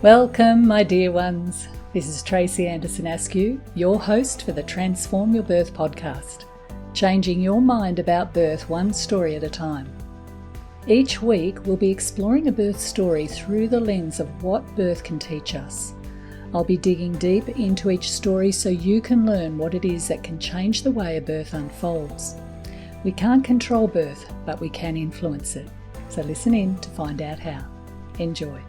Welcome, my dear ones. This is Tracy Anderson Askew, your host for the Transform Your Birth podcast, changing your mind about birth one story at a time. Each week, we'll be exploring a birth story through the lens of what birth can teach us. I'll be digging deep into each story so you can learn what it is that can change the way a birth unfolds. We can't control birth, but we can influence it. So listen in to find out how. Enjoy.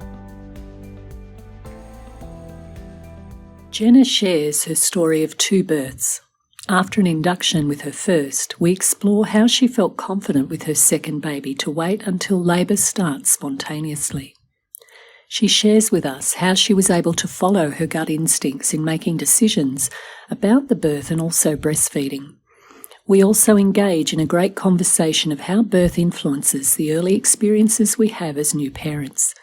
Jenna shares her story of two births. After an induction with her first, we explore how she felt confident with her second baby to wait until labour starts spontaneously. She shares with us how she was able to follow her gut instincts in making decisions about the birth and also breastfeeding. We also engage in a great conversation of how birth influences the early experiences we have as new parents.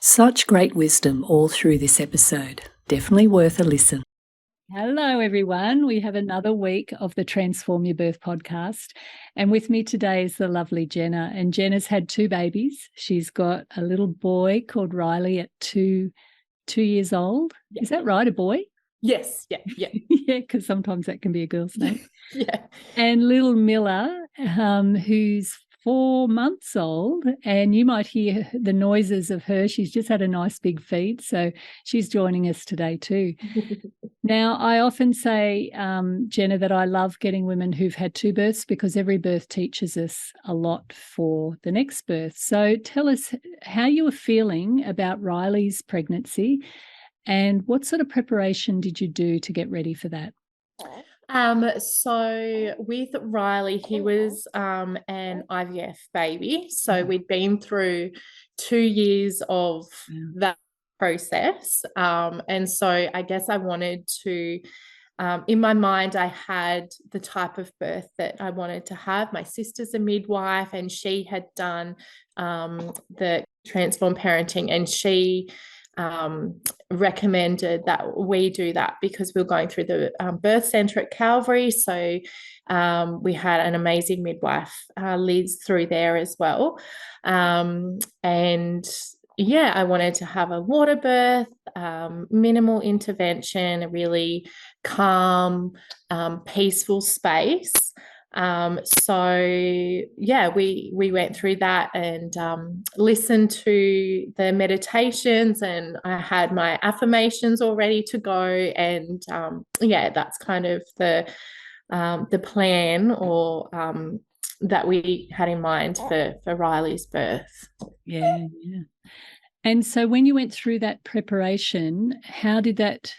Such great wisdom all through this episode. Definitely worth a listen. Hello, everyone. We have another week of the Transform Your Birth podcast. And with me today is the lovely Jenna. And Jenna's had two babies. She's got a little boy called Riley at two years old. Yeah. Is that right, a boy? Yes. Yeah. Yeah, because sometimes that can be a girl's name. Yeah. And little Miller, who's 4 months old, and you might hear the noises of her. She's just had a nice big feed, so she's joining us today too. Now, I often say, Jenna, that I love getting women who've had two births because every birth teaches us a lot for the next birth. So tell us how you were feeling about Riley's pregnancy and what sort of preparation did you do to get ready for that? So with Riley, he was an IVF baby. So we'd been through 2 years of that process. And so I guess I wanted to, in my mind, I had the type of birth that I wanted to have. My sister's a midwife and she had done the Transform Parenting, and she recommended that we do that because we were going through the birth centre at Calvary. So we had an amazing midwife, Liz, through there as well. And yeah, I wanted to have a water birth, minimal intervention, a really calm, peaceful space. So yeah, we went through that and listened to the meditations, and I had my affirmations all ready to go. And yeah, that's kind of the plan or that we had in mind for Riley's birth. Yeah. And so when you went through that preparation, how did that,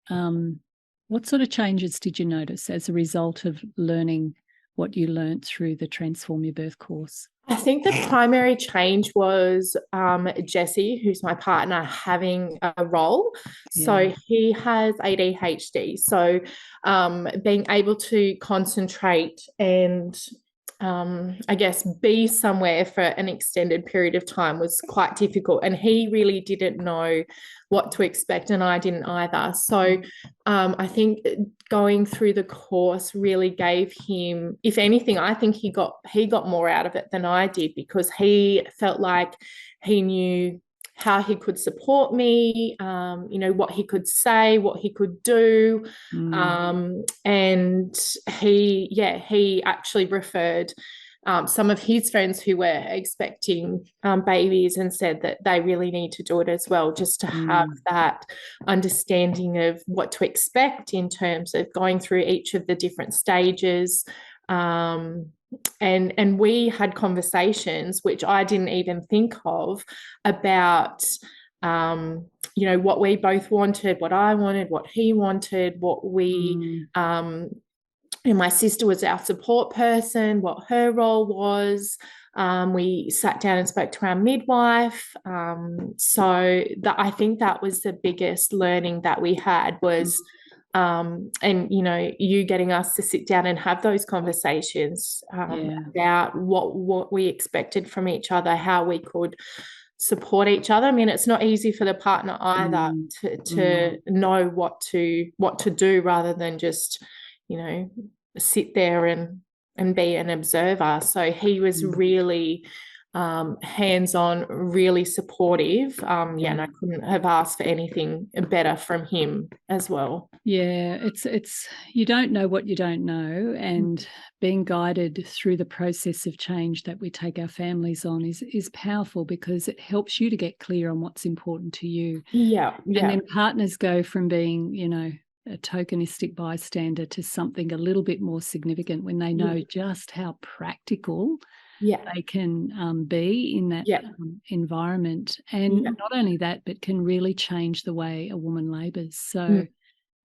what sort of changes did you notice as a result of learning what you learned through the Transform Your Birth course? I think the primary change was Jesse, who's my partner, having a role. Yeah. So he has ADHD. So being able to concentrate and I guess be somewhere for an extended period of time was quite difficult, and he really didn't know what to expect, and I didn't either. So I think going through the course really gave him, if anything, I think he got more out of it than I did, because he felt like he knew how he could support me, what he could say, what he could do. And he actually referred some of his friends who were expecting babies and said that they really need to do it as well, just to have that understanding of what to expect in terms of going through each of the different stages. And we had conversations, which I didn't even think of, about what we both wanted, what I wanted, what he wanted, what we and my sister was our support person, what her role was. We sat down and spoke to our midwife. So I think that was the biggest learning that we had was and you getting us to sit down and have those conversations about what we expected from each other, how we could support each other. I mean, it's not easy for the partner either to know what to do, rather than just sit there and be an observer. So he was really hands-on, really supportive. And I couldn't have asked for anything better from him as well. Yeah, it's you don't know what you don't know, and being guided through the process of change that we take our families on is powerful, because it helps you to get clear on what's important to you. Yeah. And then partners go from being, a tokenistic bystander to something a little bit more significant when they know just how practical they can be in that environment. And not only that, but can really change the way a woman labours. So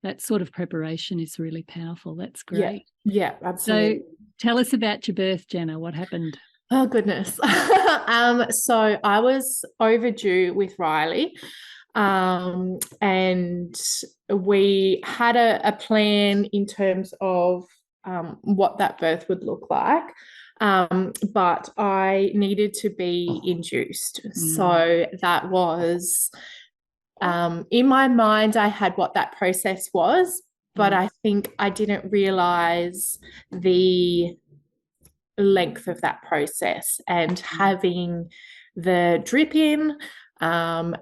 that sort of preparation is really powerful. That's great. Yeah, absolutely. So tell us about your birth, Jenna. What happened? Oh, goodness. So I was overdue with Riley. And we had a plan in terms of what that birth would look like. But I needed to be induced. So that was, in my mind, I had what that process was, but I think I didn't realize the length of that process, and having the drip in, and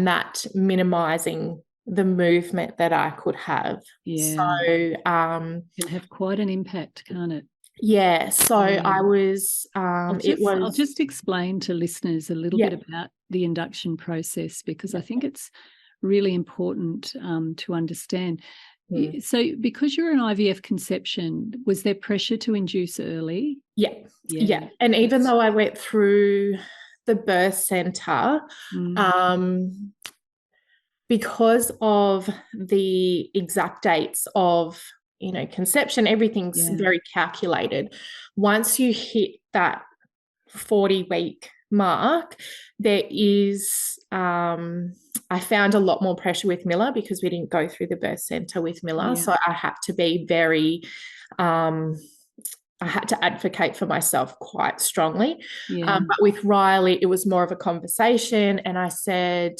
that minimizing the movement that I could have. Yeah. So can have quite an impact, can't it? Yeah. So I was, I'll just explain to listeners a little bit about the induction process, because I think it's really important to understand. So because you're an IVF conception, was there pressure to induce early? Yeah. And even though I went through the birth center, because of the exact dates of, conception, everything's very calculated. Once you hit that 40-week mark, there is, I found a lot more pressure with Miller, because we didn't go through the birth center with Miller. So I had to be very, I had to advocate for myself quite strongly. But with Riley, it was more of a conversation. And I said,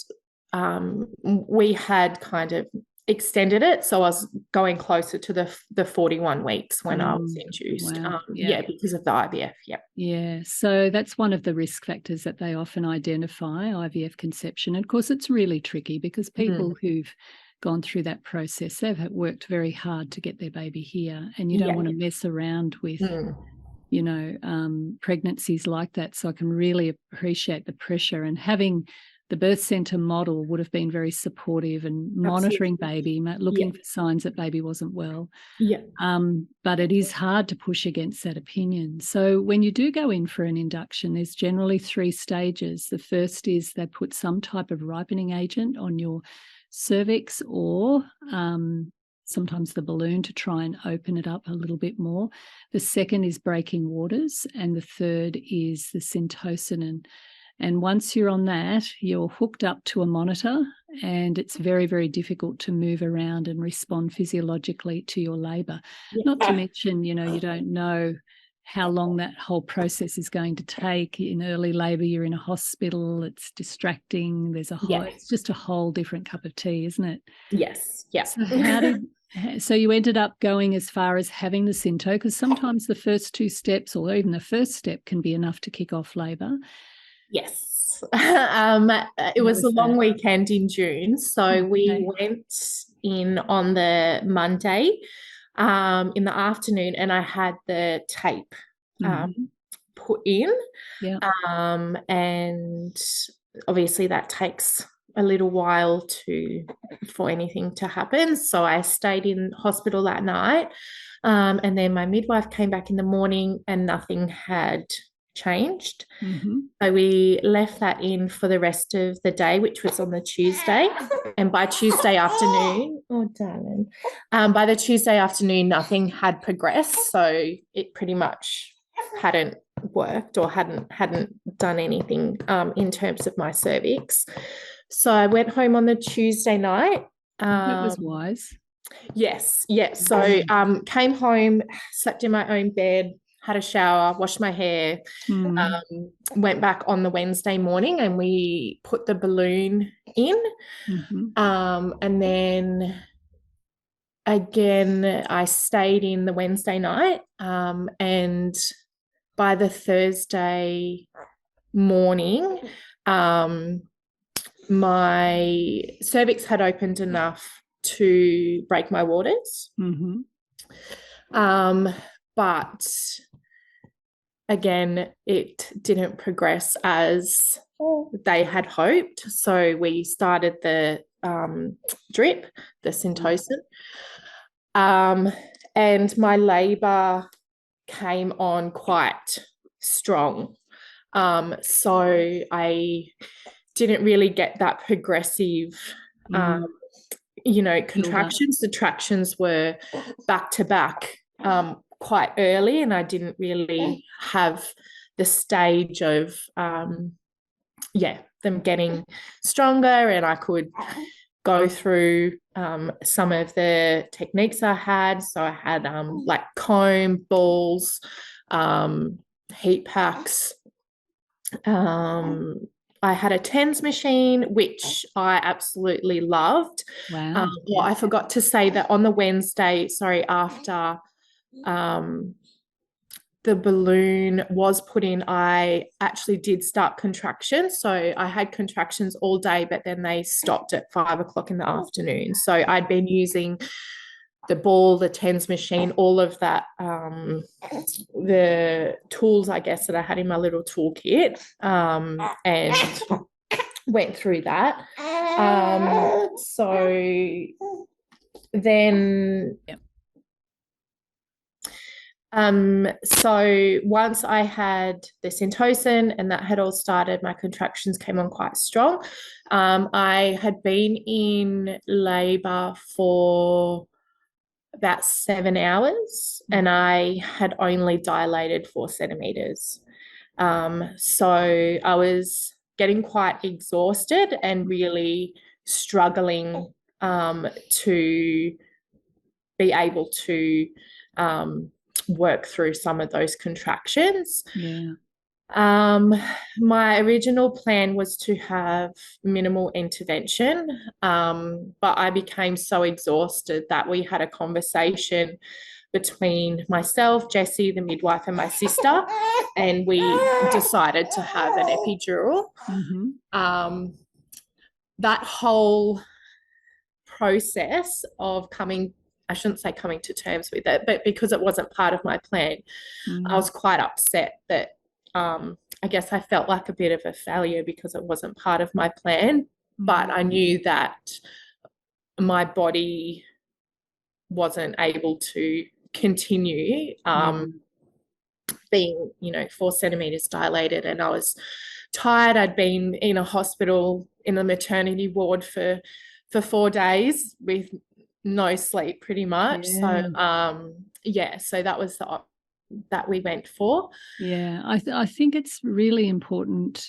we had kind of extended it. So I was going closer to the 41 weeks when I was induced. Wow. Because of the IVF. Yeah. So that's one of the risk factors that they often identify, IVF conception. And of course, it's really tricky, because people who've gone through that process, they've worked very hard to get their baby here, and you don't want to mess around with pregnancies like that. So I can really appreciate the pressure, and having the birth center model would have been very supportive and monitoring baby, looking for signs that baby wasn't well. But it is hard to push against that opinion. So when you do go in for an induction, there's generally 3 stages. The first is they put some type of ripening agent on your cervix, or sometimes the balloon, to try and open it up a little bit more. The second is breaking waters, and the third is the syntocin. And once you're on that, you're hooked up to a monitor, and it's very, very difficult to move around and respond physiologically to your labour. Not to mention, you don't know how long that whole process is going to take. In early labour, you're in a hospital, it's distracting, it's just a whole different cup of tea, isn't it? Yes. Yeah. So you ended up going as far as having the Synto, because sometimes the first 2 steps, or even the first step, can be enough to kick off labour. Yes. It was a long weekend in June. So we went in on the Monday in the afternoon, and I had the tape put in. And obviously that takes a little while for anything to happen. So I stayed in hospital that night. And then my midwife came back in the morning, and nothing had changed. So we left that in for the rest of the day, which was on the Tuesday. And by Tuesday afternoon, by the Tuesday afternoon, nothing had progressed. So it pretty much hadn't worked, or hadn't done anything in terms of my cervix. So I went home on the Tuesday night. That was wise. Yes. So came home, slept in my own bed, had a shower, washed my hair, went back on the Wednesday morning, and we put the balloon in. And then again, I stayed in the Wednesday night, and by the Thursday morning, my cervix had opened enough to break my waters. Mm-hmm. But again, it didn't progress as they had hoped. So we started the drip, the Syntocin. And my labor came on quite strong. So I didn't really get that progressive, contractions. The tractions were back to back quite early, and I didn't really have the stage of, them getting stronger, and I could go through some of the techniques I had. So I had like comb, balls, heat packs. I had a TENS machine, which I absolutely loved. Wow. I forgot to say that on the Wednesday, after the balloon was put in, I actually did start contractions. So I had contractions all day, but then they stopped at 5 o'clock in the afternoon. So I'd been using the ball, the TENS machine, all of that, the tools, I guess, that I had in my little toolkit, and went through that. So then... Yep. So once I had the Syntocin and that had all started, my contractions came on quite strong. I had been in labor for about 7 hours, and I had only dilated 4 centimeters. So I was getting quite exhausted and really struggling to be able to work through some of those contractions. Yeah. My original plan was to have minimal intervention, but I became so exhausted that we had a conversation between myself, Jessie, the midwife, and my sister, and we decided to have an epidural. Mm-hmm. That whole process of I shouldn't say coming to terms with it, but because it wasn't part of my plan, I was quite upset that I guess I felt like a bit of a failure because it wasn't part of my plan. But I knew that my body wasn't able to continue being, 4 centimeters dilated, and I was tired. I'd been in a hospital in a maternity ward for 4 days with no sleep, pretty much. Yeah. So that was that we went for. Yeah, I think it's really important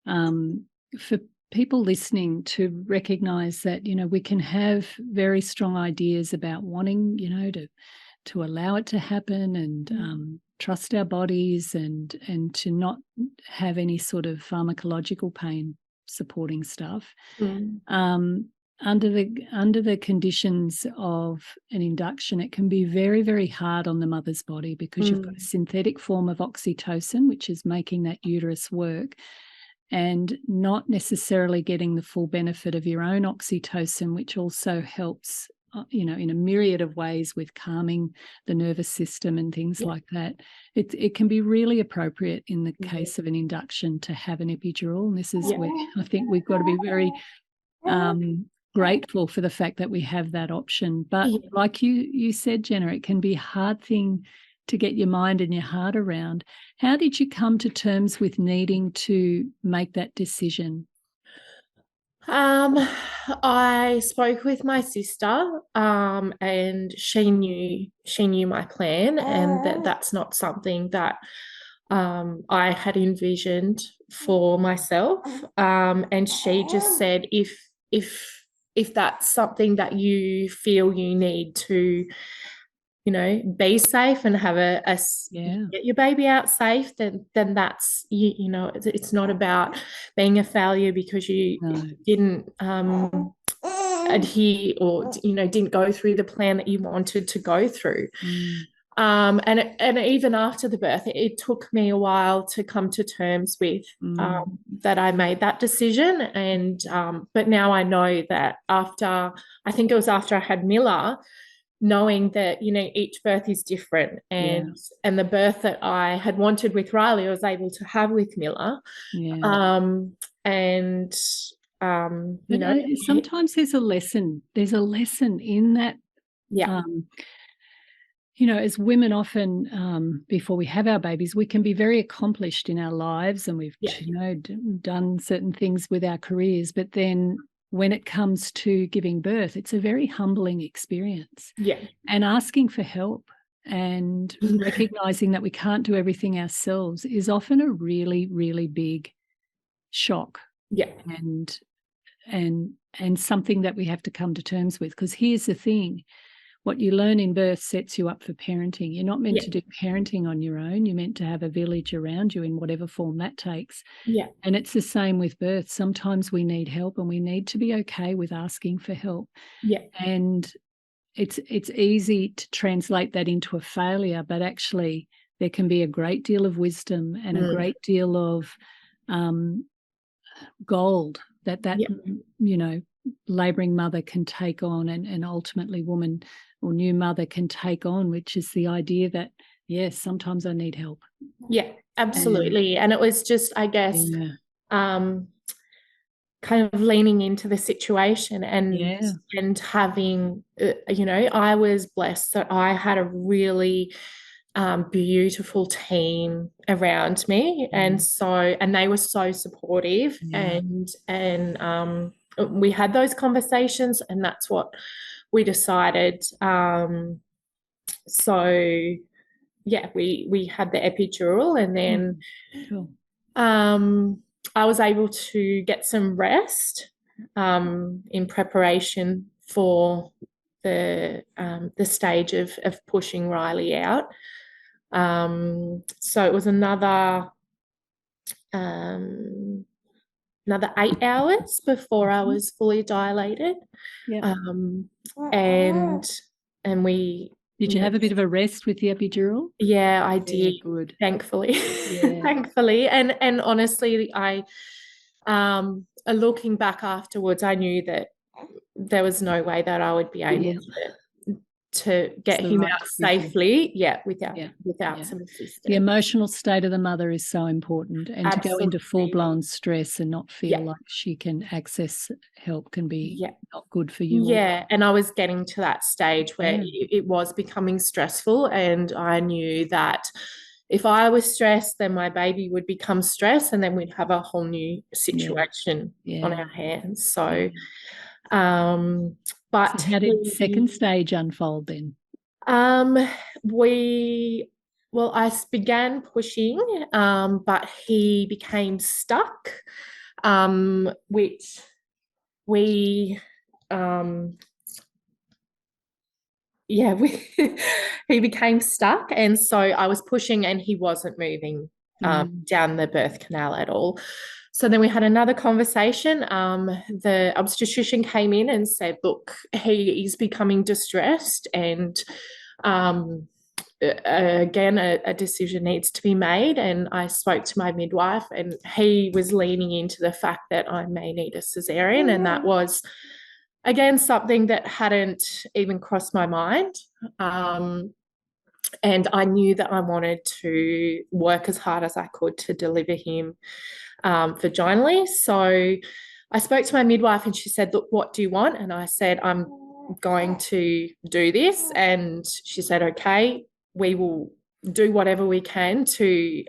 for people listening to recognise that we can have very strong ideas about wanting to allow it to happen and trust our bodies and to not have any sort of pharmacological pain supporting stuff. Under the conditions of an induction, it can be very, very hard on the mother's body because you've got a synthetic form of oxytocin, which is making that uterus work, and not necessarily getting the full benefit of your own oxytocin, which also helps, in a myriad of ways with calming the nervous system and things like that. It can be really appropriate in the case of an induction to have an epidural, and this is where I think we've got to be very grateful for the fact that we have that option. But like you said, Jenna, it can be a hard thing to get your mind and your heart around. How did you come to terms with needing to make that decision? I spoke with my sister, and she knew my plan, and that's not something that I had envisioned for myself. And she just said, if that's something that you feel you need to, be safe and have get your baby out safe, then that's, it's not about being a failure because you didn't adhere or, didn't go through the plan that you wanted to go through. And even after the birth, it took me a while to come to terms with that I made that decision. And but now I know that after, I think it was after I had Miller, knowing that, you know, each birth is different, and the birth that I had wanted with Riley, I was able to have with Miller. And you know, sometimes there's a lesson in that. You know, as women often, before we have our babies, we can be very accomplished in our lives, and we've, you know, done certain things with our careers. But then when it comes to giving birth, it's a very humbling experience. And asking for help and recognizing that we can't do everything ourselves is often a really, really big shock. And something that we have to come to terms with. Because here's the thing. What you learn in birth sets you up for parenting. You're not meant to do parenting on your own. You're meant to have a village around you in whatever form that takes. And it's the same with birth. Sometimes we need help, and we need to be okay with asking for help. And it's easy to translate that into a failure, but actually there can be a great deal of wisdom and a great deal of gold that you know, labouring mother can take on, and ultimately woman or new mother can take on, which is the idea that, yes, sometimes I need help. Absolutely. And it was just, I guess, kind of leaning into the situation and having, you know, I was blessed that I had a really beautiful team around me, and they were so supportive, and we had those conversations, and that's what we decided. So we had the epidural, and then I was able to get some rest in preparation for the stage of pushing Riley out. So it was another 8 hours before I was fully dilated. And we... Did you have a bit of a rest with the epidural? Yeah, I did. Good. Thankfully. Thankfully. And honestly, I looking back afterwards, I knew that there was no way that I would be able to get him out safely without some assistance. The emotional state of the mother is so important, and to go into full-blown stress and not feel like she can access help can be not good for you. And I was getting to that stage where it was becoming stressful, and I knew that if I was stressed, then my baby would become stressed, and then we'd have a whole new situation on our hands. So but how did second stage unfold then? I began pushing, but he became stuck, which he became stuck, and so I was pushing and he wasn't moving down the birth canal at all. So then we had another conversation. The obstetrician came in and said, look, he is becoming distressed, and again, a decision needs to be made. And I spoke to my midwife, and he was leaning into the fact that I may need a cesarean. And that was, again, something that hadn't even crossed my mind. And I knew that I wanted to work as hard as I could to deliver him vaginally. So I spoke to my midwife, and she said, look, what do you want? And I said, I'm going to do this. And she said, okay, we will do whatever we can to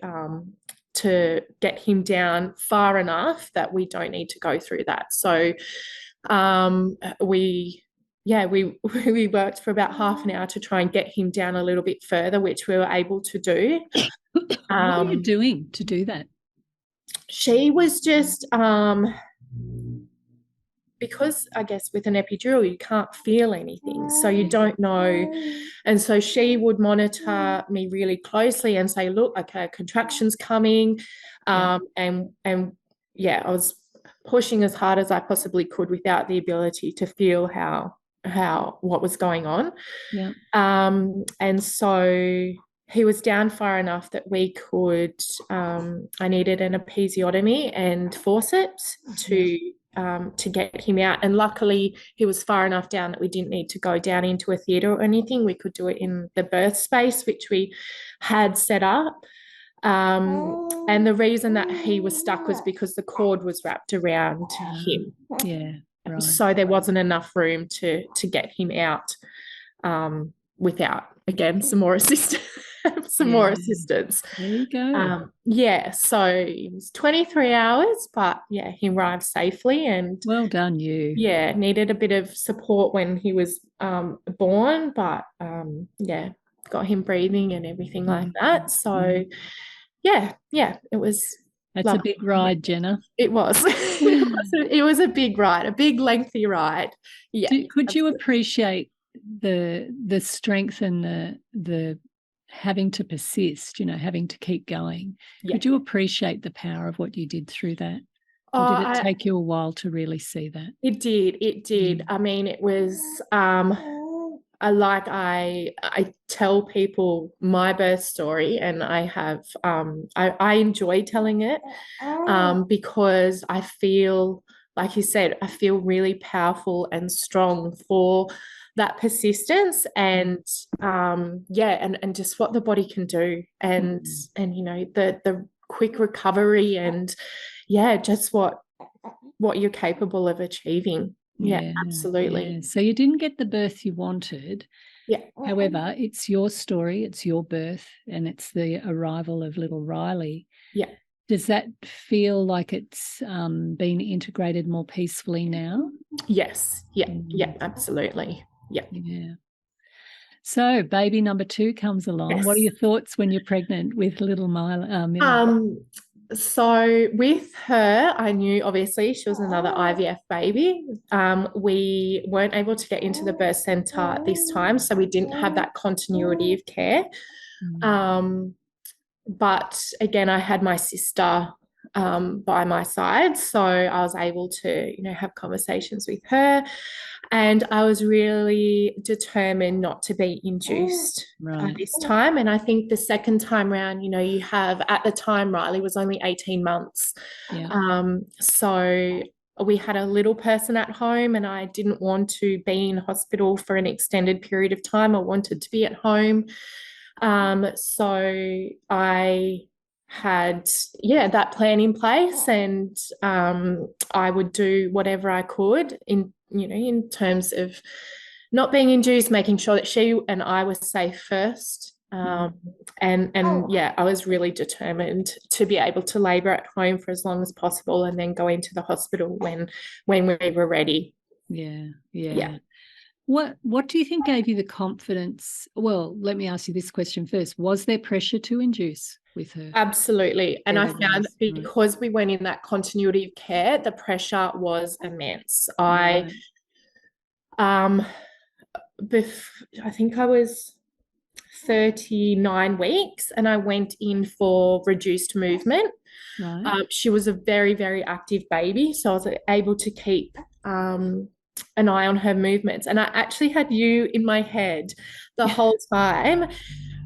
get him down far enough that we don't need to go through that. So we worked for about half an hour to try and get him down a little bit further, which we were able to do. What were you doing to do that? She was just, because I guess with an epidural, you can't feel anything, so you don't know. And so she would monitor me really closely and say, look, okay, contraction's coming. I was pushing as hard as I possibly could without the ability to feel how what was going on. Yeah. And so he was down far enough that we could, I needed an episiotomy and forceps to get him out. And luckily he was far enough down that we didn't need to go down into a theatre or anything. We could do it in the birth space, which we had set up. And the reason that he was stuck was because the cord was wrapped around him. Yeah, right. So there wasn't enough room to get him out without, again, some more assistance. More assistance. There you go. So it was 23 hours, but yeah, he arrived safely, and well done, you. Yeah, needed a bit of support when he was born, but got him breathing and everything like that. So yeah, it was. That's a big ride, Jenna. It was. It was a big ride, a big lengthy ride. Yeah. Could you appreciate the strength and the having to persist, having to keep going? Yeah. Could you appreciate the power of what you did through that? Or did it take you a while to really see that? It did. I mean, it was I tell people my birth story, and I have I enjoy telling it because I feel, like you said, I feel really powerful and strong for that persistence and and just what the body can do, and the quick recovery, and just what you're capable of achieving. Yeah, absolutely. Yeah. So you didn't get the birth you wanted. Yeah. However, it's your story, it's your birth, and it's the arrival of little Riley. Yeah. Does that feel like it's been integrated more peacefully now? Yes. Yeah. Yeah, absolutely. Yeah. Yeah. So baby number 2 comes along. Yes. What are your thoughts when you're pregnant with little Mila? So with her, I knew obviously she was another IVF baby. We weren't able to get into the birth centre this time, so we didn't have that continuity of care. But again, I had my sister by my side, so I was able to, have conversations with her, and I was really determined not to be induced this time. And I think the second time round, you have, at the time, Riley was only 18 months. Yeah. So we had a little person at home, and I didn't want to be in hospital for an extended period of time. I wanted to be at home. So I had that plan in place, and I would do whatever I could in terms of not being induced, making sure that she and I were safe first. I was really determined to be able to labour at home for as long as possible, and then go into the hospital when we were ready. Yeah. What do you think gave you the confidence? Well, let me ask you this question first. Was there pressure to induce with her? Absolutely. And I found that because we went in that continuity of care, the pressure was immense. I think I was 39 weeks and I went in for reduced movement. She was a very, very active baby, so I was able to keep an eye on her movements. And I actually had you in my head the whole time.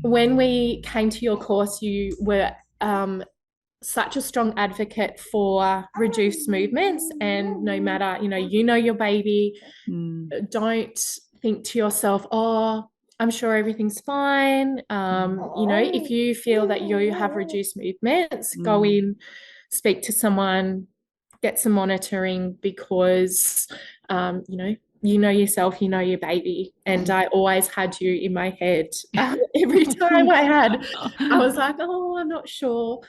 When we came to your course, you were such a strong advocate for reduced movements, and no matter, your baby, don't think to yourself, oh, I'm sure everything's fine. If you feel that you have reduced movements, go in, speak to someone, get some monitoring, because yourself, your baby. And I always had you in my head. Every time I was like, oh, I'm not sure.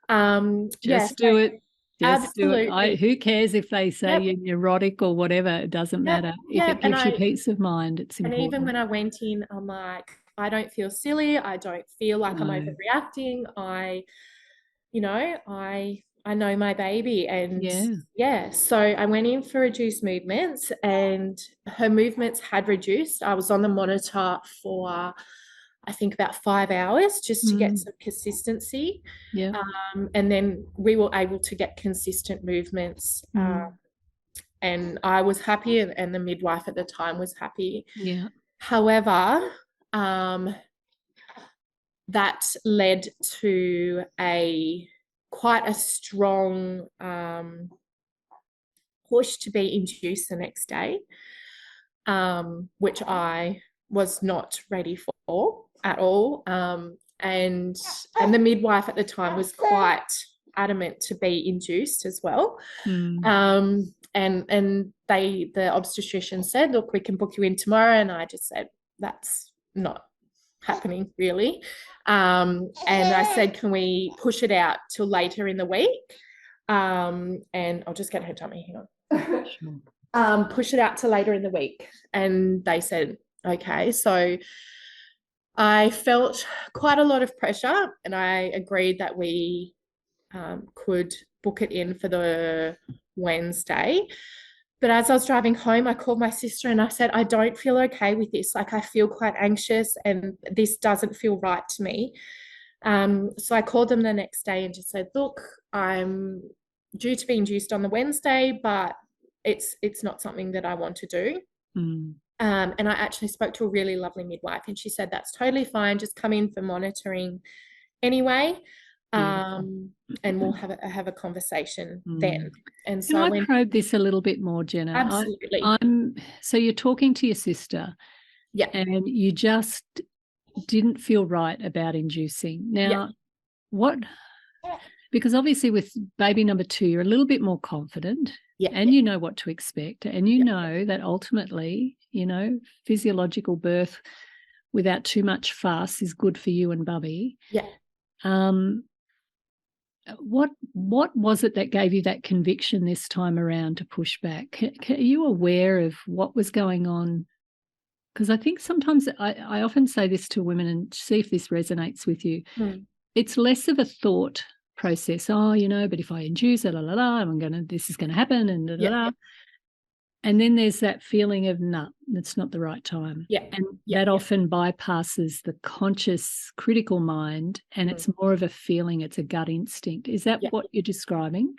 Just do it. Absolutely. Do it. Who cares if they say you're neurotic or whatever? It doesn't matter. If it gives you peace of mind, it's important. And even when I went in, I'm like, I don't feel silly. I don't feel like I'm overreacting. I know my baby, and so I went in for reduced movements, and her movements had reduced. I was on the monitor for I think about 5 hours just to get some consistency. And then we were able to get consistent movements and I was happy, and the midwife at the time was happy. Yeah. However, that led to quite a strong push to be induced the next day, which I was not ready for at all. And the midwife at the time was quite adamant to be induced as well. And the obstetrician said, look, we can book you in tomorrow. And I just said, that's not happening really. And I said, can we push it out till later in the week? And I'll just get her tummy, hang on. Sure. Push it out to later in the week. And they said, okay. So I felt quite a lot of pressure, and I agreed that we could book it in for the Wednesday. But as I was driving home, I called my sister and I said, I don't feel okay with this. Like, I feel quite anxious and this doesn't feel right to me. So I called them the next day and just said, look, I'm due to be induced on the Wednesday, but it's not something that I want to do. And I actually spoke to a really lovely midwife, and she said, that's totally fine. Just come in for monitoring anyway. And we'll have a conversation then. And so Can I probe this a little bit more, Jenna? Absolutely. So you're talking to your sister, yeah, and you just didn't feel right about inducing. Now, because obviously with baby number 2, you're a little bit more confident, and you know what to expect, and you know that ultimately, physiological birth without too much fuss is good for you and Bubby. What was it that gave you that conviction this time around to push back? Are you aware of what was going on? Because I think sometimes I often say this to women, and see if this resonates with you. It's less of a thought process. Oh, but if I induce it, this is going to happen, and and then there's that feeling of, nah, that's not the right time. And that often bypasses the conscious critical mind, and it's more of a feeling, it's a gut instinct. Is that what you're describing?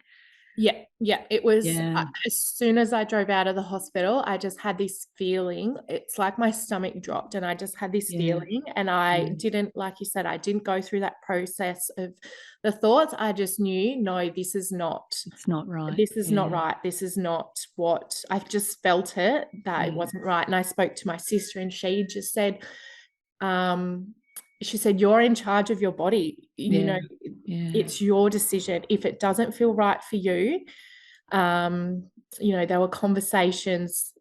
Yeah. It was as soon as I drove out of the hospital, I just had this feeling. It's like my stomach dropped, and I just had this feeling, and I didn't, like you said, I didn't go through that process of the thoughts. I just knew, no, this is not. It's not right. This is not right. This is not what I just felt it, that it wasn't right. And I spoke to my sister, and she just said, you're in charge of your body. It's your decision. If it doesn't feel right for you, there were conversations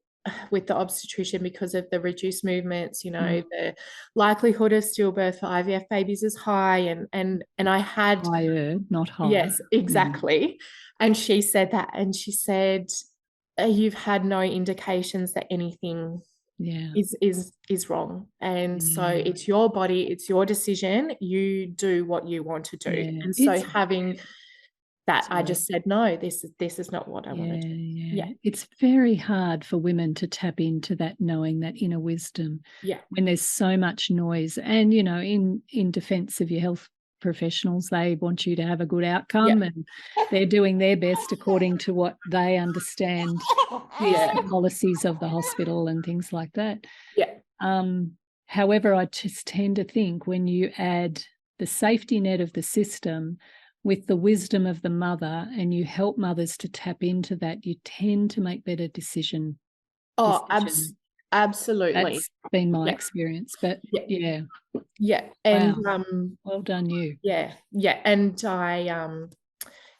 with the obstetrician because of the reduced movements, the likelihood of stillbirth for IVF babies is high, and I had higher, not high. Yes, exactly. And she said that, and she said, you've had no indications that anything is wrong, and so it's your body, it's your decision, you do what you want to do. And so having that, I just said, no, this is not what I want to do. It's very hard for women to tap into that, knowing that inner wisdom when there's so much noise. And in defense of your health professionals, they want you to have a good outcome, and they're doing their best according to what they understand the policies of the hospital and things like that. However, I just tend to think when you add the safety net of the system with the wisdom of the mother, and you help mothers to tap into that, you tend to make better decisions. Absolutely. That's been my experience. But and well done you. And I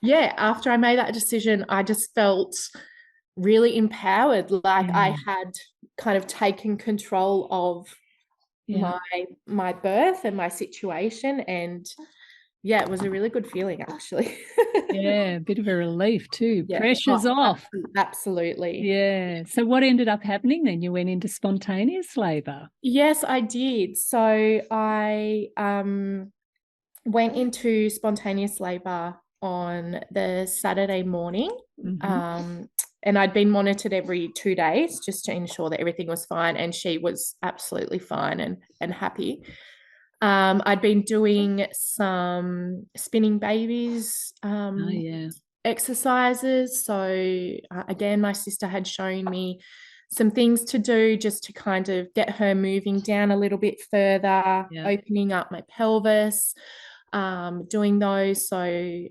after I made that decision, I just felt really empowered, like I had kind of taken control of my birth and my situation, and it was a really good feeling, actually. A bit of a relief too. Pressure's off. Absolutely. So what ended up happening then? You went into spontaneous labour? Yes, I did. So I went into spontaneous labour on the Saturday morning. And I'd been monitored every 2 days just to ensure that everything was fine, and she was absolutely fine and happy. I'd been doing some spinning babies exercises. So again, my sister had shown me some things to do just to kind of get her moving down a little bit further, opening up my pelvis, doing those. So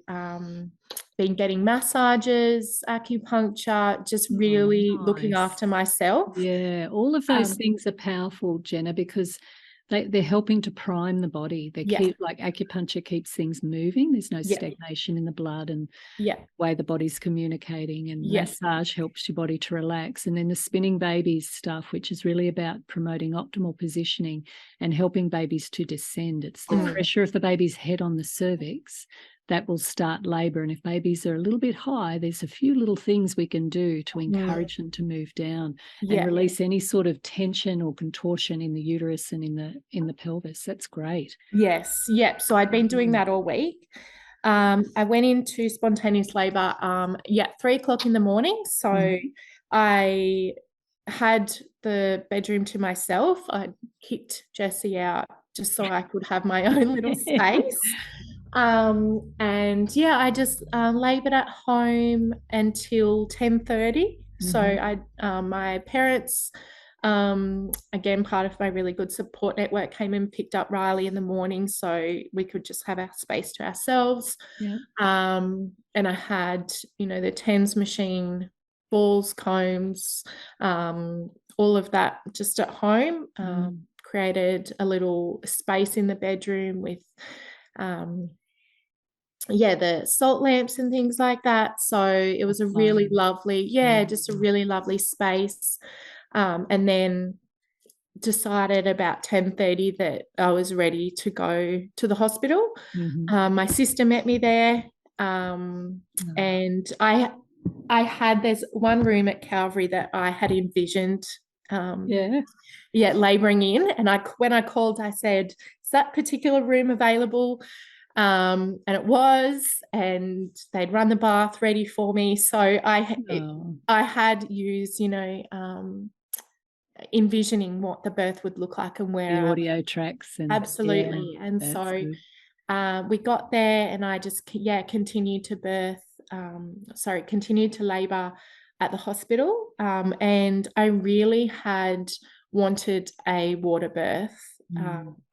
been getting massages, acupuncture, just really looking after myself. Yeah, all of those things are powerful, Jenna, because they're helping to prime the body. They keep, like acupuncture keeps things moving. There's no stagnation in the blood and the way the body's communicating, and massage helps your body to relax. And then the spinning babies stuff, which is really about promoting optimal positioning and helping babies to descend. It's the pressure of the baby's head on the cervix that will start labour. And if babies are a little bit high, there's a few little things we can do to encourage them to move down and release any sort of tension or contortion in the uterus and in the pelvis. That's great. Yes. Yep. So I'd been doing that all week. I went into spontaneous labour 3 o'clock in the morning. So I had the bedroom to myself. I kicked Jessie out just so I could have my own little space. And I just laboured at home until 10:30. So my parents, again, part of my really good support network, came and picked up Riley in the morning so we could just have our space to ourselves. And I had, the TENS machine, balls, combs, all of that just at home. Created a little space in the bedroom with the salt lamps and things like that. So it was a really lovely, just a really lovely space. And then decided about 10:30 that I was ready to go to the hospital. My sister met me there. And I had, there's one room at Calvary that I had envisioned labouring in. And when I called, I said, is that particular room available? And it was, and they'd run the bath ready for me. So I had used, envisioning what the birth would look like and where the audio tracks and absolutely. And so we got there, and I just continued to continued to labour at the hospital. And I really had wanted a water birth.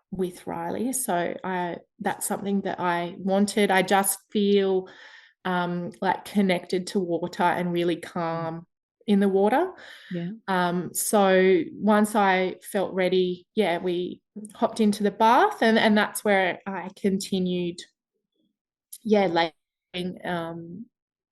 With Riley. So that's something that I wanted. I just feel like connected to water and really calm in the water. So once I felt ready, we hopped into the bath, and that's where I continued laying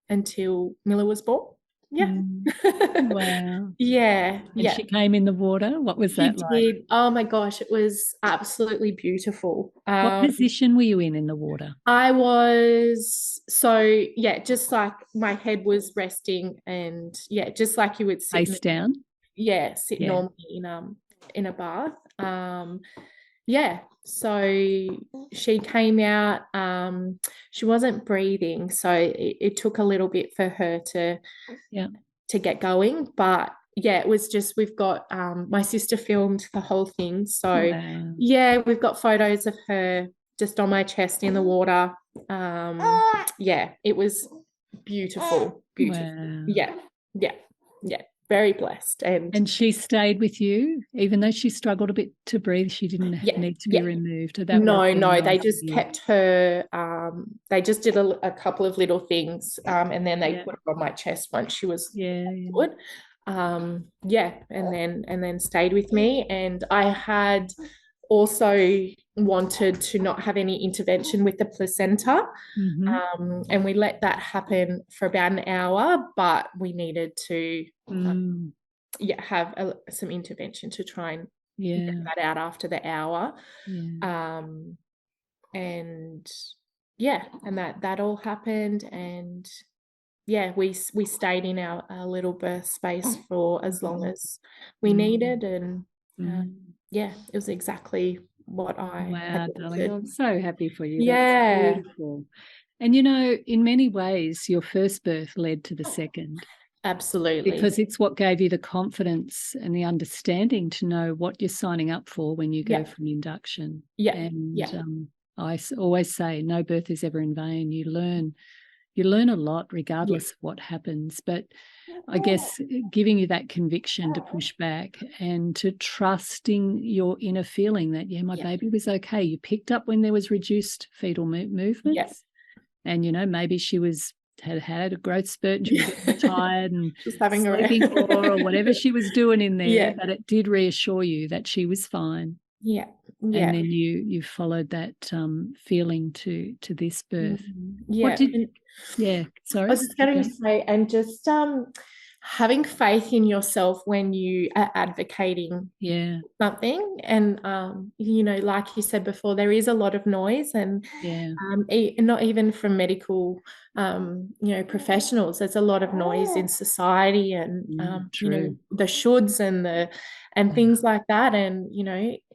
until Miller was born. Wow. And she came in the water. What was that like? Did. Oh my gosh, it was absolutely beautiful. What position were you in the water? I was just like my head was resting, and just like you would sit face down. Normally in a bath. So she came out. She wasn't breathing, so it took a little bit for her to get going. But it was just, we've got my sister filmed the whole thing. So we've got photos of her just on my chest in the water. It was beautiful. Wow. Very blessed. And she stayed with you, even though she struggled a bit to breathe. She didn't need to be removed. No, they just kept her. They just did a couple of little things, and then they put her on my chest once she was good. And then stayed with me. And I had also wanted to not have any intervention with the placenta. And we let that happen for about an hour, but we needed to have some intervention to try and get that out after the hour. And that all happened. And we stayed in our little birth space for as long as we needed. And it was exactly what I had darling, I'm so happy for you. That's beautiful. And in many ways your first birth led to the second. Absolutely. Because it's what gave you the confidence and the understanding to know what you're signing up for when you go for an induction. I always say no birth is ever in vain. You learn you learn a lot regardless of what happens. But I guess giving you that conviction to push back and to trusting your inner feeling that, my baby was okay. You picked up when there was reduced fetal movements, and, maybe she had a growth spurt and she was getting tired and just having sleeping more or whatever she was doing in there, but it did reassure you that she was fine. Yeah. And then you followed that feeling to this birth. Sorry. I was just going to say, and just having faith in yourself when you are advocating something. And, like you said before, there is a lot of noise, and not even from medical, professionals. There's a lot of noise in society, and, the shoulds and things like that. And,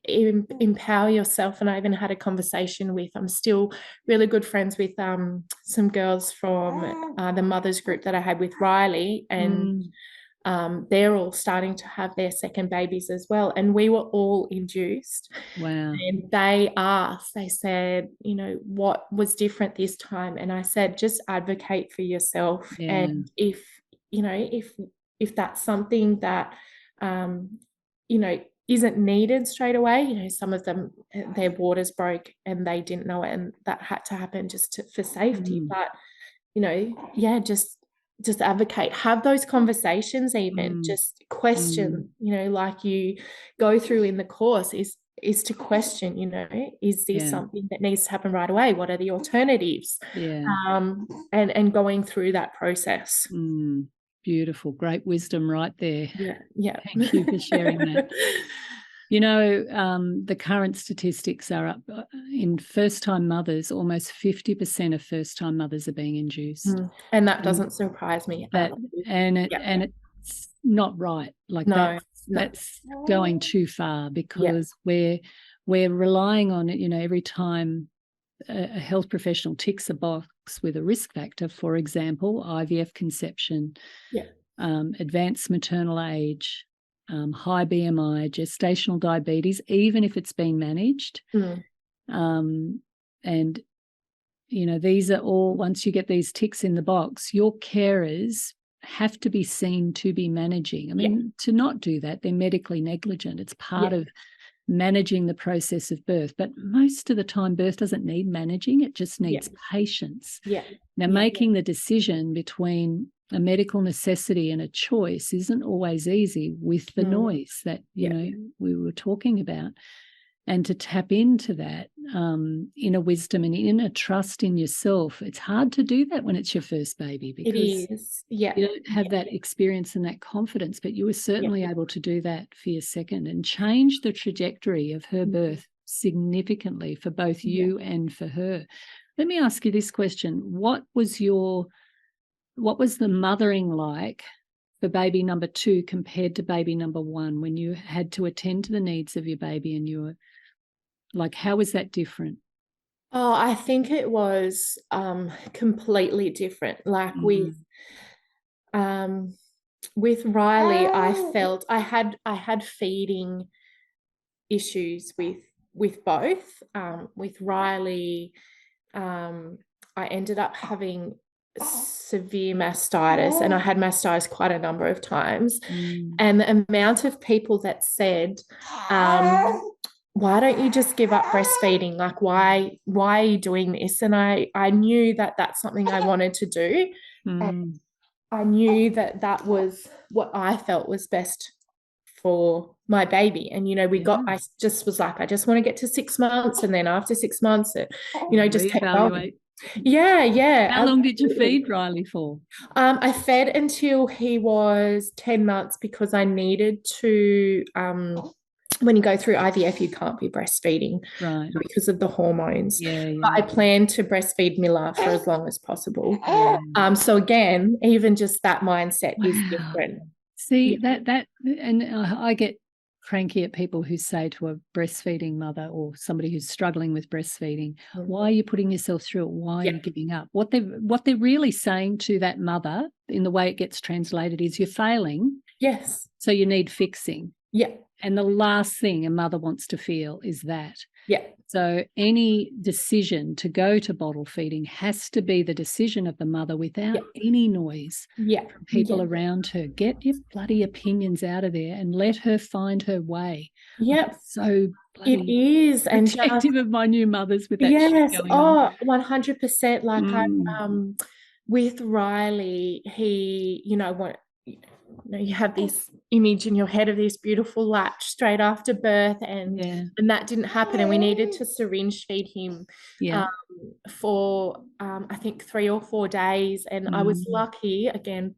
empower yourself. And I even had a conversation with, I'm still really good friends with some girls from the mothers group that I had with Riley, and they're all starting to have their second babies as well, and we were all induced. Wow. And they said, what was different this time? And I said, just advocate for yourself. And if that's something that isn't needed straight away, some of them, their waters broke and they didn't know it, and that had to happen just for safety. But just advocate, have those conversations, even just question, like you go through in the course, is to question, is this something that needs to happen right away? What are the alternatives? And going through that process. Beautiful. Great wisdom right there. Yeah. Thank you for sharing that. The current statistics are up in first-time mothers. Almost 50% of first-time mothers are being induced. And that doesn't surprise me. And it's not right. Like that's going too far, because we're relying on it, every time a health professional ticks a box with a risk factor, for example, IVF conception, advanced maternal age, high BMI, gestational diabetes, even if it's been managed. And, these are all, once you get these ticks in the box, your carers have to be seen to be managing. I mean, to not do that, they're medically negligent. It's part of managing the process of birth. But most of the time, birth doesn't need managing. It just needs patience. Now, making the decision between a medical necessity and a choice isn't always easy with the noise that, we were talking about. And to tap into that inner wisdom and inner trust in yourself, it's hard to do that when it's your first baby, because it is. You don't have that experience and that confidence, but you were certainly able to do that for your second and change the trajectory of her birth significantly for both you and for her. Let me ask you this question. What was the mothering like for baby number 2 compared to baby number 1, when you had to attend to the needs of your baby, and you were like, how was that different? Oh, I think it was completely different. Like with Riley, I felt I had feeding issues with both. With Riley, I ended up having severe mastitis, and I had mastitis quite a number of times. And the amount of people that said, why don't you just give up breastfeeding? Like, why are you doing this? And I knew that that's something I wanted to do. And I knew that was what I felt was best for my baby. And, I just was like, I just want to get to 6 months. And then after 6 months, just kept going. How long did you feed Riley for? I fed until he was 10 months, because I needed to, when you go through IVF, you can't be breastfeeding because of the hormones. But I plan to breastfeed Mila for as long as possible. So again, even just that mindset is different. See, that and I get cranky at people who say to a breastfeeding mother or somebody who's struggling with breastfeeding, why are you putting yourself through it? Why are you giving up? What they're really saying to that mother, in the way it gets translated, is you're failing. Yes. So you need fixing. Yeah. And the last thing a mother wants to feel is that. Yeah. So any decision to go to bottle feeding has to be the decision of the mother without any noise from people around her. Get your bloody opinions out of there and let her find her way. Yeah. So bloody it is. And protective of my new mothers with that yes, shit going on. 100%. Like with Riley, he, you have this image in your head of this beautiful latch straight after birth, and that didn't happen, and we needed to syringe feed him for I think 3 or 4 days, and I was lucky again.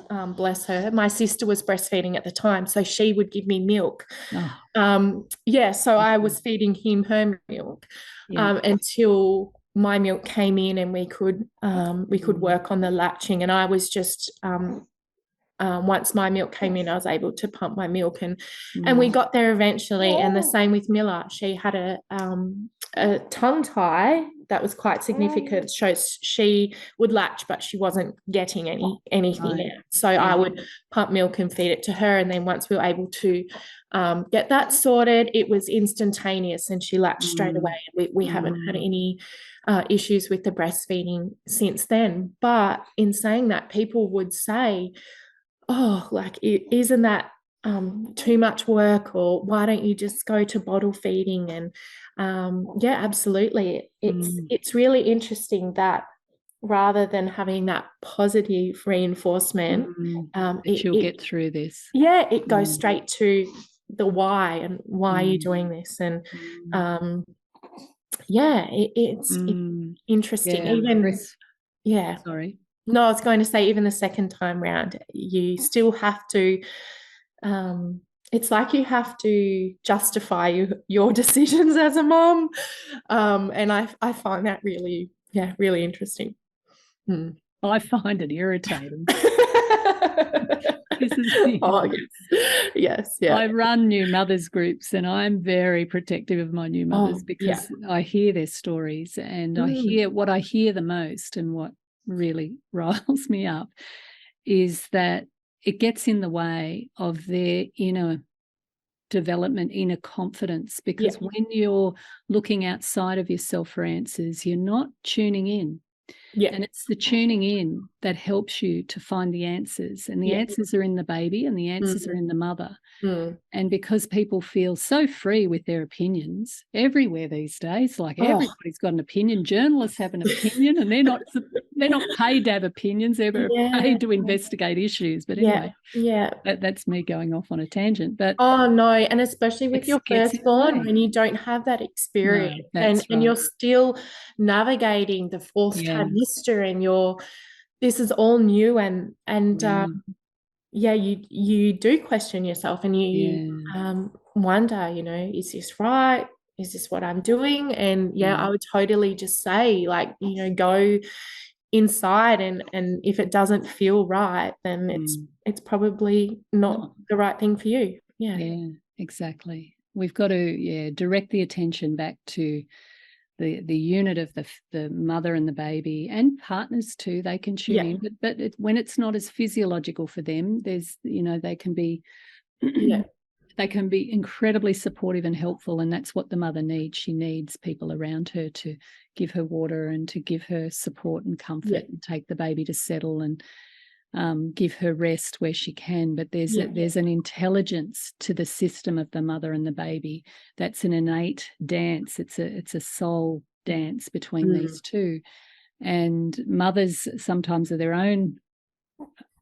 Bless her. My sister was breastfeeding at the time, so she would give me milk. So I was feeding him her milk until my milk came in, and we could work on the latching. And I was just once my milk came in, I was able to pump my milk, and we got there eventually. And the same with Miller. She had a tongue tie that was quite significant. Shows she would latch, but she wasn't getting anything out. So I would pump milk and feed it to her. And then once we were able to get that sorted, it was instantaneous, and she latched straight away. We haven't had any issues with the breastfeeding since then. But in saying that, people would say, oh, like, isn't that too much work, or why don't you just go to bottle feeding? And absolutely, it's really interesting that rather than having that positive reinforcement, she'll get through this. It goes straight to the why, and why are you doing this? And it's interesting. Sorry. No, I was going to say, even the second time round, you still have to, it's like you have to justify your decisions as a mom. And I find that really interesting. I find it irritating. This is yes. I run new mothers groups, and I'm very protective of my new mothers because I hear their stories, and I hear what I hear the most, and what really riles me up is that it gets in the way of their inner development, inner confidence, because when you're looking outside of yourself for answers, you're not tuning in. And it's the tuning in that helps you to find the answers, and the answers are in the baby, and the answers are in the mother. And because people feel so free with their opinions everywhere these days, like everybody's got an opinion. Journalists have an opinion, and they're not paid to have opinions. They're paid to investigate issues. But anyway, that's me going off on a tangent. But and especially with your firstborn, when you don't have that experience, and you're still navigating the fourth trimester, and this is all new, and you do question yourself, and you wonder, is this right? Is this what I'm doing? And I would totally just say, like, go inside, and if it doesn't feel right, then it's probably not the right thing for you. Yeah, exactly. We've got to direct the attention back to the unit of the mother and the baby, and partners too. They can tune in, but when it's not as physiological for them, there's they can be they can be incredibly supportive and helpful, and that's what the mother needs. She needs people around her to give her water and to give her support and comfort, and take the baby to settle, and give her rest where she can. But there's an intelligence to the system of the mother and the baby that's an innate dance. It's a soul dance between these two, and mothers sometimes are their own,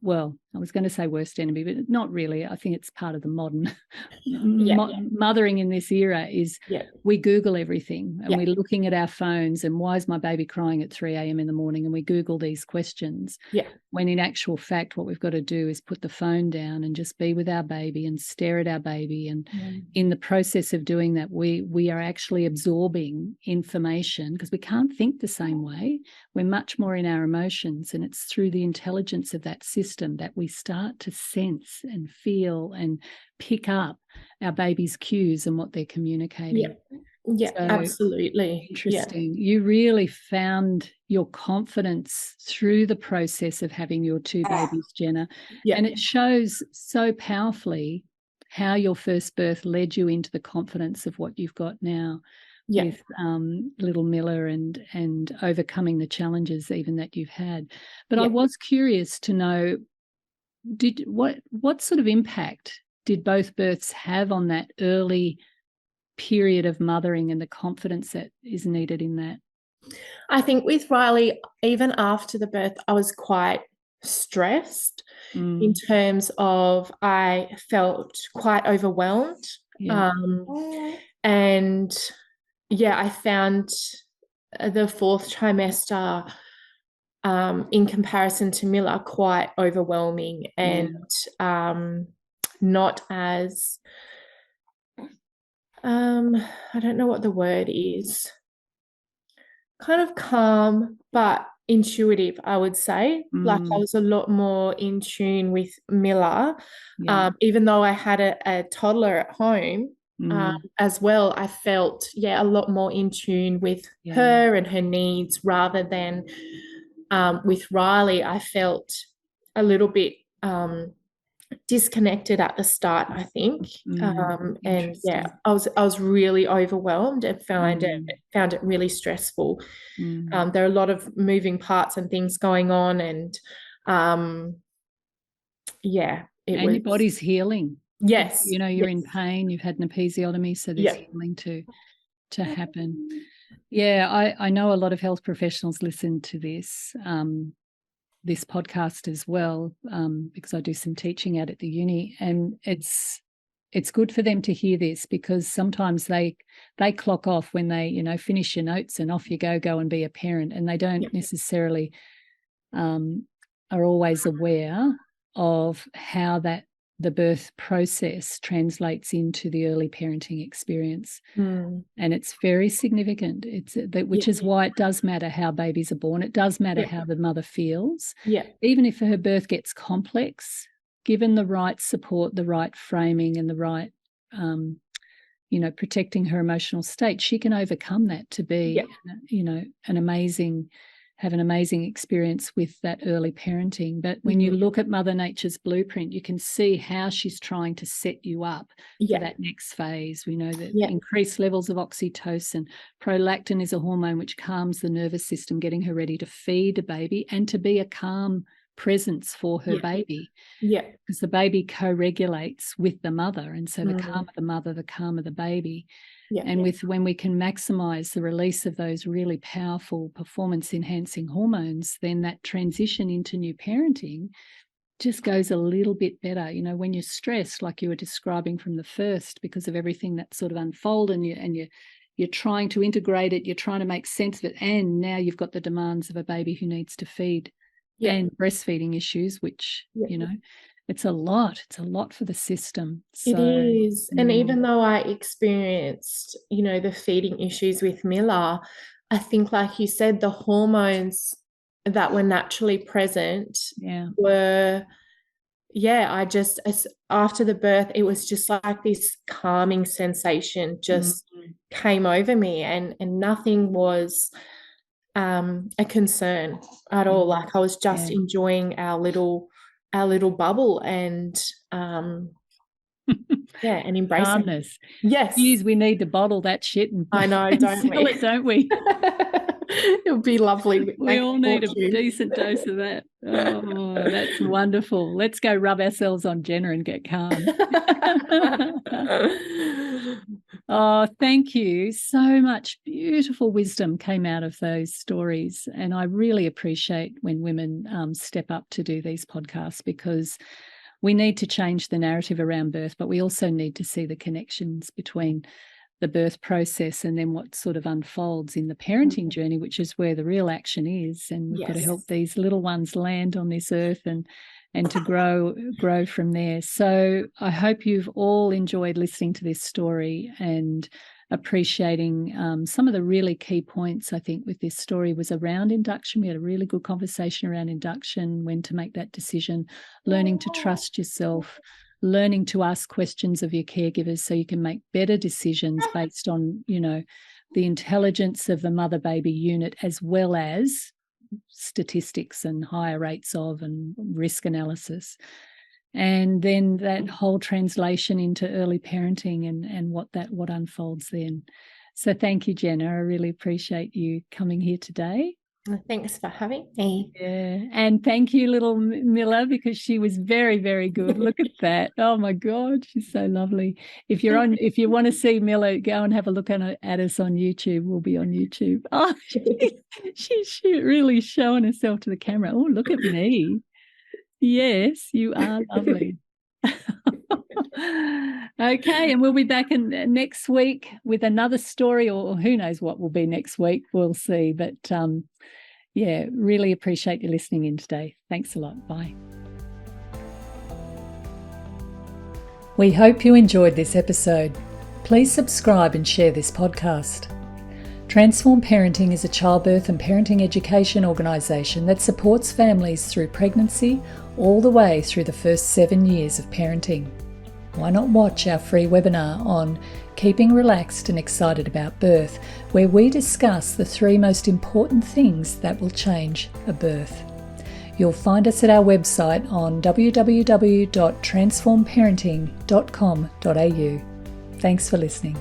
well, I was going to say worst enemy, but not really. I think it's part of the modern mothering in this era is we Google everything, and we're looking at our phones, and why is my baby crying at 3 a.m. in the morning? And we Google these questions. When in actual fact, what we've got to do is put the phone down and just be with our baby and stare at our baby. And in the process of doing that, we are actually absorbing information, because we can't think the same way. We're much more in our emotions, and it's through the intelligence of that system that we start to sense and feel and pick up our baby's cues and what they're communicating. So, absolutely. Interesting. You really found your confidence through the process of having your two babies, Jenna. And it shows so powerfully how your first birth led you into the confidence of what you've got now. with little Miller and overcoming the challenges even that you've had. But I was curious to know, what sort of impact did both births have on that early period of mothering and the confidence that is needed in that? I think with Riley, even after the birth, I was quite stressed in terms of I felt quite overwhelmed. And I found the fourth trimester in comparison to Miller quite overwhelming and not as I don't know what the word is, kind of calm but intuitive, I would say. Like I was a lot more in tune with Miller, even though I had a toddler at home as well. I felt a lot more in tune with her and her needs, rather than with Riley. I felt a little bit disconnected at the start, I think. And I was really overwhelmed and found it really stressful. There are a lot of moving parts and things going on, and your body's healing. Yes. You're in pain, you've had an episiotomy, so there's healing to happen. I know a lot of health professionals listen to this podcast as well, because I do some teaching out at the uni, and it's good for them to hear this, because sometimes they clock off when they finish your notes and off you go and be a parent, and they don't necessarily are always aware of how the birth process translates into the early parenting experience. And it's very significant. Which is why it does matter how babies are born. It does matter how the mother feels. Even if her birth gets complex, given the right support, the right framing, and the right, protecting her emotional state, she can overcome that to be, have an amazing experience with that early parenting. But when you look at Mother Nature's blueprint, you can see how she's trying to set you up for that next phase. We know that increased levels of oxytocin, prolactin is a hormone which calms the nervous system, getting her ready to feed a baby and to be a calm presence for her baby. Because the baby co-regulates with the mother, and so the calmer the mother, the calmer the baby. When we can maximize the release of those really powerful performance enhancing hormones, then that transition into new parenting just goes a little bit better. When you're stressed, like you were describing from the first, because of everything that sort of unfolded, and you're trying to integrate it, you're trying to make sense of it, and now you've got the demands of a baby who needs to feed and breastfeeding issues, which it's a lot for the system. So, it is. And even though I experienced the feeding issues with Miller, I think, like you said, the hormones that were naturally present were I just, after the birth, it was just like this calming sensation just came over me, and nothing was a concern at all. Like I was just enjoying our little bubble, and and embracing calmness. Yes. Geez, we need to bottle that shit and I know, don't sell we? it, don't we? It would be lovely. We all need a decent dose of that. Oh, that's wonderful. Let's go rub ourselves on Jenna and get calm. Oh, thank you. So much beautiful wisdom came out of those stories. And I really appreciate when women step up to do these podcasts, because we need to change the narrative around birth, but we also need to see the connections between the birth process and then what sort of unfolds in the parenting journey, which is where the real action is. And we've got to help these little ones land on this earth and to grow from there. So I hope you've all enjoyed listening to this story and appreciating some of the really key points. I think with this story was around induction. We had a really good conversation around induction, when to make that decision, learning to trust yourself, learning to ask questions of your caregivers so you can make better decisions based on, the intelligence of the mother-baby unit, as well as statistics and higher rates of and risk analysis. And then that whole translation into early parenting and what unfolds then. So thank you, Jenna. I really appreciate you coming here today. Thanks for having me. Yeah, and thank you, little Miller, because she was very, very good. Look at that! Oh my God, she's so lovely. If you want to see Miller, go and have a look at us on YouTube. We'll be on YouTube. Oh, she's really showing herself to the camera. Oh, look at me. Yes, you are lovely. Okay, and we'll be back next week with another story, or who knows what will be next week. We'll see. But yeah, really appreciate you listening in today. Thanks a lot. Bye. We hope you enjoyed this episode. Please subscribe and share this podcast. Transform Parenting is a childbirth and parenting education organisation that supports families through pregnancy all the way through the first 7 years of parenting. Why not watch our free webinar on Keeping Relaxed and Excited About Birth, where we discuss the 3 most important things that will change a birth. You'll find us at our website on www.transformparenting.com.au. Thanks for listening.